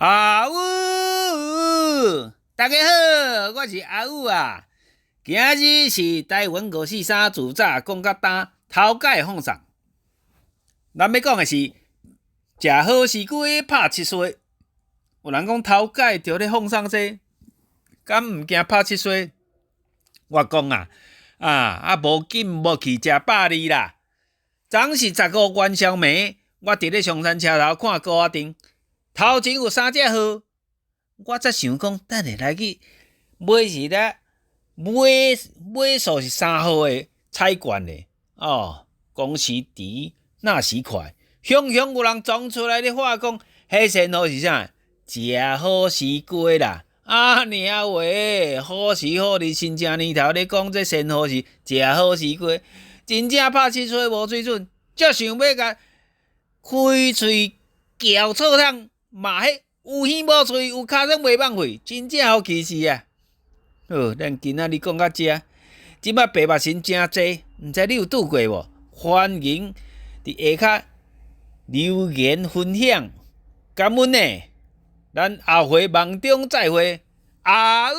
阿武，大家好，我是阿武啊。今日是台湾543自早讲甲单头家放送。咱要讲的是食好时机拍7岁。有人讲头家就咧放送这，敢毋惊拍7岁？我讲无紧无去食120啦。昨是15元宵暝，我伫咧上山车头看高压灯。头前有3只号，我则想讲，等下来去买是咧买数是3号的彩券咧。讲时迟，那时快，雄雄有人撞出来咧话讲，迄先号是啥？食好时机啦！娘喂，好时好日，新正年头咧讲这先号是食好时机，真正拍7岁无水准，则想要甲开喙嚼臭汤。嘛，迄有耳无喙，有尻川袂放屁，真正好气死啊！咱今仔日讲到这，即摆白目神真济，毋知你有拄过无？欢迎伫下骹留言分享，感恩呢。咱后回梦中再会，啊呜。